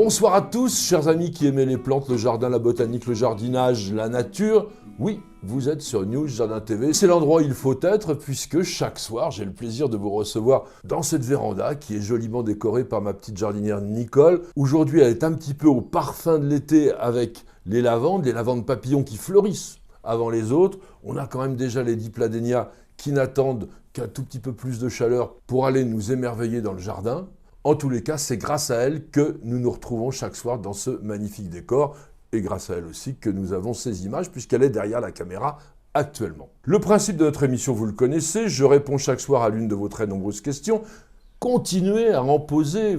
Bonsoir à tous, chers amis qui aimez les plantes, le jardin, la botanique, le jardinage, la nature. Oui, vous êtes sur News Jardin TV. C'est l'endroit où il faut être puisque chaque soir, j'ai le plaisir de vous recevoir dans cette véranda qui est joliment décorée par ma petite jardinière Nicole. Aujourd'hui, elle est un petit peu au parfum de l'été avec les lavandes papillons qui fleurissent avant les autres. On a quand même déjà les dipladénias qui n'attendent qu'un tout petit peu plus de chaleur pour aller nous émerveiller dans le jardin. En tous les cas, c'est grâce à elle que nous nous retrouvons chaque soir dans ce magnifique décor et grâce à elle aussi que nous avons ces images puisqu'elle est derrière la caméra actuellement. Le principe de notre émission, vous le connaissez, je réponds chaque soir à l'une de vos très nombreuses questions. Continuez à en poser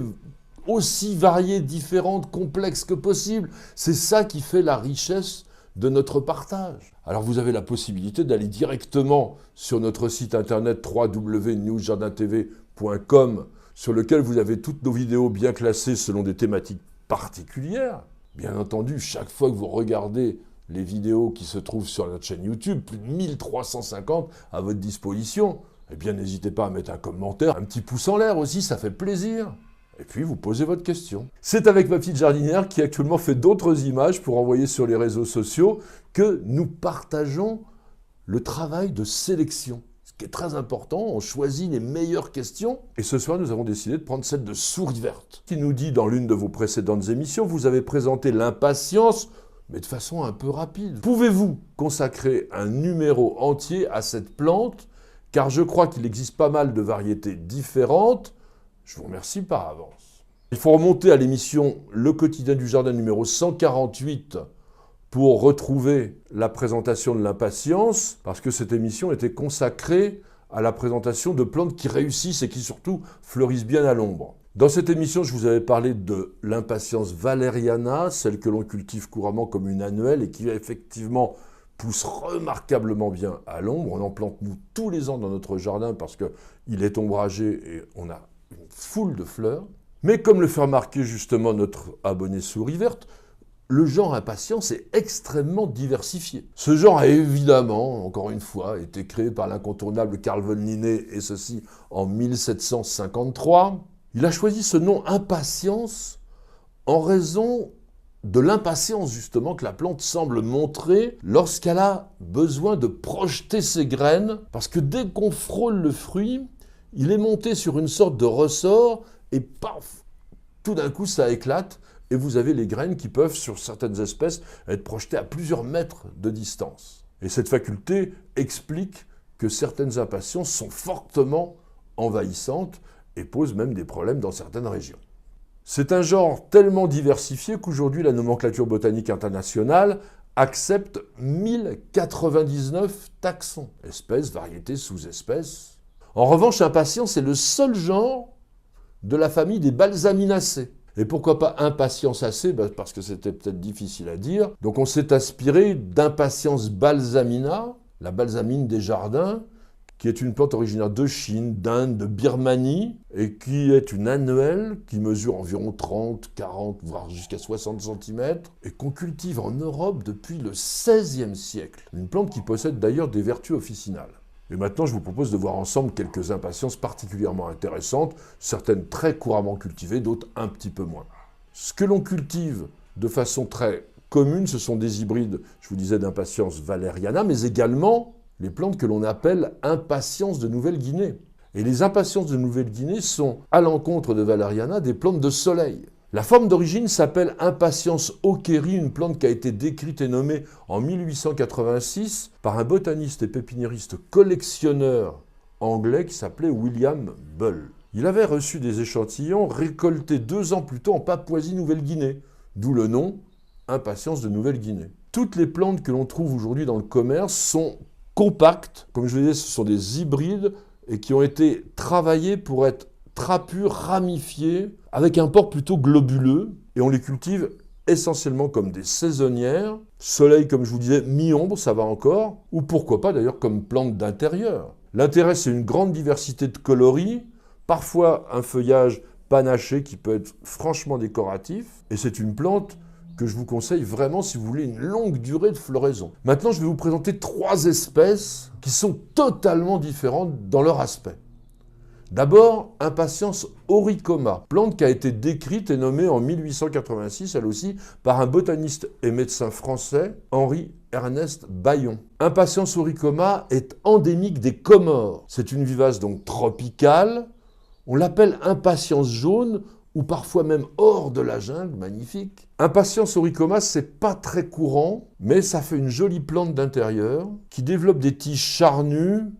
aussi variées, différentes, complexes que possible. C'est ça qui fait la richesse de notre partage. Alors vous avez la possibilité d'aller directement sur notre site internet www.newsjardintv.com sur lequel vous avez toutes nos vidéos bien classées selon des thématiques particulières. Bien entendu, chaque fois que vous regardez les vidéos qui se trouvent sur notre chaîne YouTube, plus de 1350 à votre disposition, eh bien n'hésitez pas à mettre un commentaire, un petit pouce en l'air aussi, ça fait plaisir. Et puis vous posez votre question. C'est avec ma petite jardinière qui actuellement fait d'autres images pour envoyer sur les réseaux sociaux que nous partageons le travail de sélection. Ce qui est très important, on choisit les meilleures questions. Et ce soir, nous avons décidé de prendre celle de Souris Verte, qui nous dit dans l'une de vos précédentes émissions, vous avez présenté l'impatience, mais de façon un peu rapide. Pouvez-vous consacrer un numéro entier à cette plante? Car je crois qu'il existe pas mal de variétés différentes. Je vous remercie par avance. Il faut remonter à l'émission Le quotidien du jardin numéro 148 pour retrouver la présentation de l'impatience, parce que cette émission était consacrée à la présentation de plantes qui réussissent et qui surtout fleurissent bien à l'ombre. Dans cette émission, je vous avais parlé de l'impatience valeriana, celle que l'on cultive couramment comme une annuelle et qui effectivement pousse remarquablement bien à l'ombre. On en plante nous tous les ans dans notre jardin parce qu'il est ombragé et on a une foule de fleurs. Mais comme le fait remarquer justement notre abonné Souris Verte, le genre impatience est extrêmement diversifié. Ce genre a évidemment, encore une fois, été créé par l'incontournable Carl von Linné, et ceci en 1753. Il a choisi ce nom impatience en raison de l'impatience justement que la plante semble montrer lorsqu'elle a besoin de projeter ses graines, parce que dès qu'on frôle le fruit, il est monté sur une sorte de ressort et paf, tout d'un coup ça éclate. Et vous avez les graines qui peuvent, sur certaines espèces, être projetées à plusieurs mètres de distance. Et cette faculté explique que certaines impatiences sont fortement envahissantes et posent même des problèmes dans certaines régions. C'est un genre tellement diversifié qu'aujourd'hui, la nomenclature botanique internationale accepte 1099 taxons, espèces, variétés, sous-espèces. En revanche, impatience est le seul genre de la famille des balsaminacées. Et pourquoi pas impatiensacées? Parce que c'était peut-être difficile à dire. Donc on s'est inspiré d'impatience balsamina, la balsamine des jardins, qui est une plante originaire de Chine, d'Inde, de Birmanie, et qui est une annuelle qui mesure environ 30, 40, voire jusqu'à 60 cm, et qu'on cultive en Europe depuis le XVIe siècle. Une plante qui possède d'ailleurs des vertus officinales. Et maintenant, je vous propose de voir ensemble quelques impatiences particulièrement intéressantes, certaines très couramment cultivées, d'autres un petit peu moins. Ce que l'on cultive de façon très commune, ce sont des hybrides, je vous disais, d'impatience valeriana, mais également les plantes que l'on appelle impatience de Nouvelle-Guinée. Et les impatiences de Nouvelle-Guinée sont, à l'encontre de valeriana, des plantes de soleil. La forme d'origine s'appelle Impatiens hawkeri, une plante qui a été décrite et nommée en 1886 par un botaniste et pépiniériste collectionneur anglais qui s'appelait William Bull. Il avait reçu des échantillons récoltés 2 ans plus tôt en Papouasie-Nouvelle-Guinée, d'où le nom Impatiens de Nouvelle-Guinée. Toutes les plantes que l'on trouve aujourd'hui dans le commerce sont compactes, comme je le disais, ce sont des hybrides et qui ont été travaillées pour être trapus, ramifiés, avec un port plutôt globuleux, et on les cultive essentiellement comme des saisonnières, soleil comme je vous disais, mi-ombre, ça va encore, ou pourquoi pas d'ailleurs comme plante d'intérieur. L'intérêt, c'est une grande diversité de coloris, parfois un feuillage panaché qui peut être franchement décoratif, et c'est une plante que je vous conseille vraiment si vous voulez une longue durée de floraison. Maintenant, je vais vous présenter 3 espèces qui sont totalement différentes dans leur aspect. D'abord, Impatiens auricoma, plante qui a été décrite et nommée en 1886, elle aussi, par un botaniste et médecin français, Henri-Ernest Bayon. Impatiens auricoma est endémique des Comores. C'est une vivace donc tropicale. On l'appelle impatiens jaune ou parfois même hors de la jungle, magnifique. Impatiens auricoma, c'est pas très courant, mais ça fait une jolie plante d'intérieur qui développe des tiges charnues,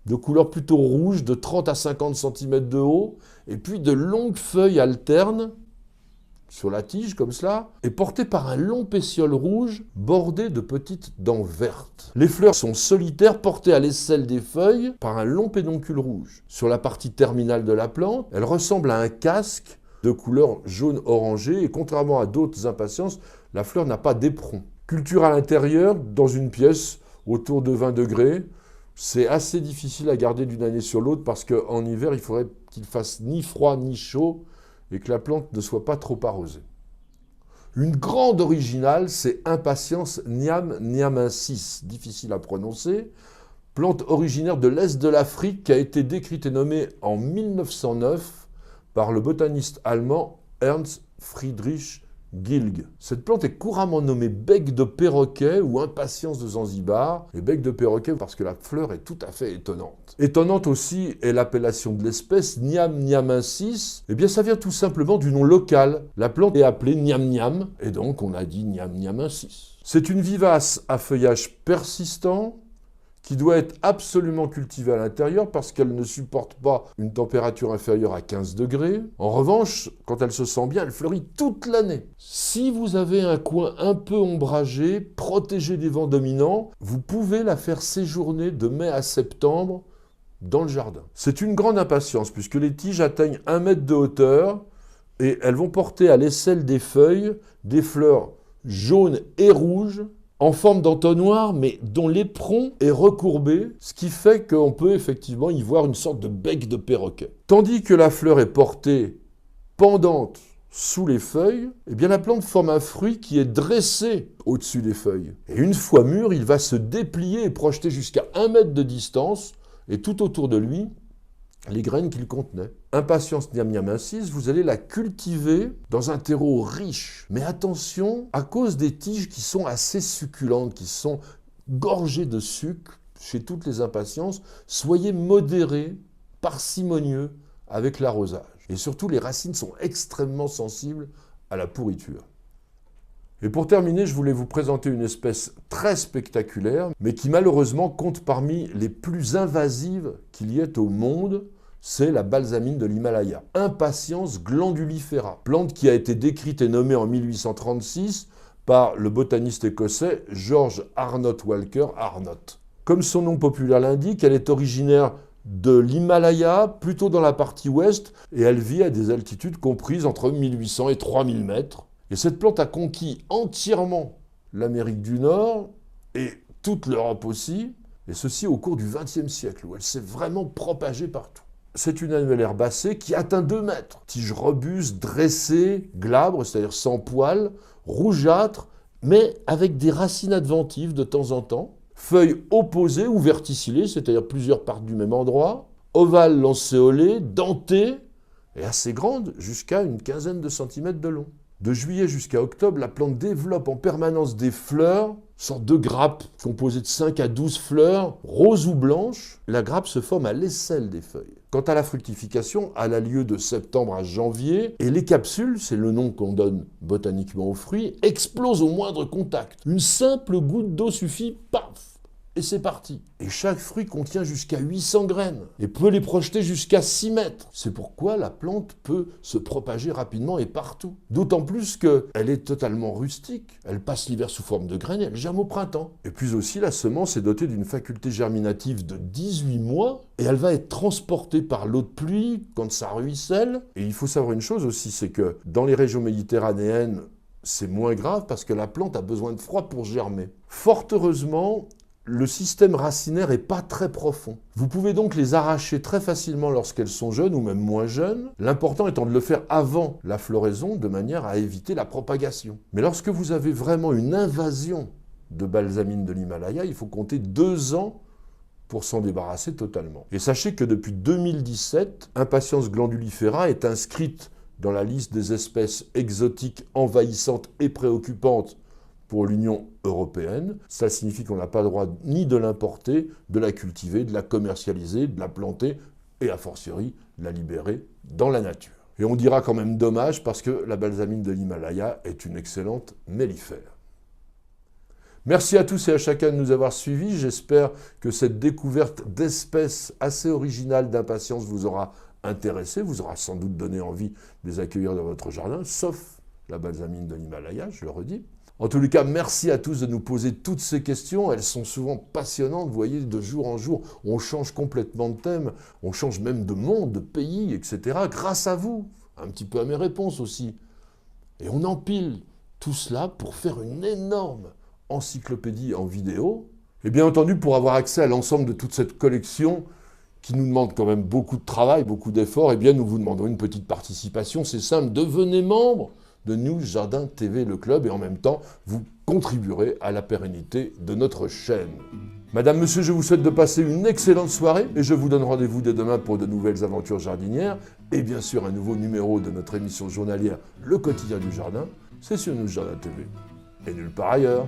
de couleur plutôt rouge, de 30 à 50 cm de haut, et puis de longues feuilles alternes sur la tige, comme cela, et portées par un long pétiole rouge bordé de petites dents vertes. Les fleurs sont solitaires, portées à l'aisselle des feuilles par un long pédoncule rouge. Sur la partie terminale de la plante, elle ressemble à un casque de couleur jaune-orangé, et contrairement à d'autres impatiens, la fleur n'a pas d'éperon. Culture à l'intérieur, dans une pièce autour de 20 degrés, c'est assez difficile à garder d'une année sur l'autre parce qu'en hiver, il faudrait qu'il fasse ni froid ni chaud et que la plante ne soit pas trop arrosée. Une grande originale, c'est Impatiens niamensis, difficile à prononcer, plante originaire de l'Est de l'Afrique qui a été décrite et nommée en 1909 par le botaniste allemand Ernst Friedrich Gilg. Cette plante est couramment nommée bec de perroquet ou impatiens de Zanzibar. Et bec de perroquet parce que la fleur est tout à fait étonnante. Étonnante aussi est l'appellation de l'espèce Niam niamensis. Eh bien ça vient tout simplement du nom local. La plante est appelée Niam niam et donc on a dit Niam niamensis. C'est une vivace à feuillage persistant qui doit être absolument cultivée à l'intérieur parce qu'elle ne supporte pas une température inférieure à 15 degrés. En revanche, quand elle se sent bien, elle fleurit toute l'année. Si vous avez un coin un peu ombragé, protégé des vents dominants, vous pouvez la faire séjourner de mai à septembre dans le jardin. C'est une grande impatience puisque les tiges atteignent 1 mètre de hauteur et elles vont porter à l'aisselle des feuilles des fleurs jaunes et rouges en forme d'entonnoir, mais dont l'éperon est recourbé, ce qui fait qu'on peut effectivement y voir une sorte de bec de perroquet. Tandis que la fleur est portée pendante sous les feuilles, eh bien la plante forme un fruit qui est dressé au-dessus des feuilles. Et une fois mûr, il va se déplier et projeter jusqu'à 1 mètre de distance, et tout autour de lui, les graines qu'il contenait. Impatiens niamensis, vous allez la cultiver dans un terreau riche. Mais attention, à cause des tiges qui sont assez succulentes, qui sont gorgées de sucre, chez toutes les impatiences, soyez modérés, parcimonieux avec l'arrosage. Et surtout, les racines sont extrêmement sensibles à la pourriture. Et pour terminer, je voulais vous présenter une espèce très spectaculaire, mais qui malheureusement compte parmi les plus invasives qu'il y ait au monde. C'est la balsamine de l'Himalaya. Impatiens glandulifera, plante qui a été décrite et nommée en 1836 par le botaniste écossais George Arnott Walker Arnott. Comme son nom populaire l'indique, elle est originaire de l'Himalaya, plutôt dans la partie ouest, et elle vit à des altitudes comprises entre 1800 et 3000 mètres. Et cette plante a conquis entièrement l'Amérique du Nord et toute l'Europe aussi, et ceci au cours du XXe siècle, où elle s'est vraiment propagée partout. C'est une annuelle herbacée qui atteint 2 mètres. Tige robuste, dressée, glabre, c'est-à-dire sans poils, rougeâtre, mais avec des racines adventives de temps en temps. Feuilles opposées ou verticillées, c'est-à-dire plusieurs partent du même endroit. Ovales lancéolées, dentées et assez grandes, jusqu'à une quinzaine de centimètres de long. De juillet jusqu'à octobre, la plante développe en permanence des fleurs, sorte de grappe composée de 5 à 12 fleurs, roses ou blanches. La grappe se forme à l'aisselle des feuilles. Quant à la fructification, elle a lieu de septembre à janvier, et les capsules, c'est le nom qu'on donne botaniquement aux fruits, explosent au moindre contact. Une simple goutte d'eau suffit, paf, et c'est parti. Et chaque fruit contient jusqu'à 800 graines et peut les projeter jusqu'à 6 mètres. C'est pourquoi la plante peut se propager rapidement et partout. D'autant plus qu'elle est totalement rustique. Elle passe l'hiver sous forme de graines et elle germe au printemps. Et puis aussi, la semence est dotée d'une faculté germinative de 18 mois et elle va être transportée par l'eau de pluie quand ça ruisselle. Et il faut savoir une chose aussi, c'est que dans les régions méditerranéennes, c'est moins grave parce que la plante a besoin de froid pour germer. Fort heureusement, le système racinaire n'est pas très profond. Vous pouvez donc les arracher très facilement lorsqu'elles sont jeunes ou même moins jeunes, l'important étant de le faire avant la floraison de manière à éviter la propagation. Mais lorsque vous avez vraiment une invasion de balsamine de l'Himalaya, il faut compter 2 ans pour s'en débarrasser totalement. Et sachez que depuis 2017, Impatiens glandulifera est inscrite dans la liste des espèces exotiques envahissantes et préoccupantes pour l'Union européenne. Ça signifie qu'on n'a pas le droit ni de l'importer, de la cultiver, de la commercialiser, de la planter et a fortiori de la libérer dans la nature. Et on dira quand même dommage parce que la balsamine de l'Himalaya est une excellente mellifère. Merci à tous et à chacun de nous avoir suivis. J'espère que cette découverte d'espèces assez originales d'impatience vous aura intéressé, vous aura sans doute donné envie de les accueillir dans votre jardin, sauf la balsamine de l'Himalaya, je le redis. En tous les cas, merci à tous de nous poser toutes ces questions. Elles sont souvent passionnantes. Vous voyez, de jour en jour, on change complètement de thème, on change même de monde, de pays, etc. Grâce à vous, un petit peu à mes réponses aussi. Et on empile tout cela pour faire une énorme encyclopédie en vidéo. Et bien entendu, pour avoir accès à l'ensemble de toute cette collection, qui nous demande quand même beaucoup de travail, beaucoup d'efforts, eh bien nous vous demandons une petite participation. C'est simple, devenez membre de News Jardin TV, le club, et en même temps, vous contribuerez à la pérennité de notre chaîne. Madame, monsieur, je vous souhaite de passer une excellente soirée, et je vous donne rendez-vous dès demain pour de nouvelles aventures jardinières, et bien sûr un nouveau numéro de notre émission journalière Le Quotidien du Jardin, c'est sur News Jardin TV, et nulle part ailleurs.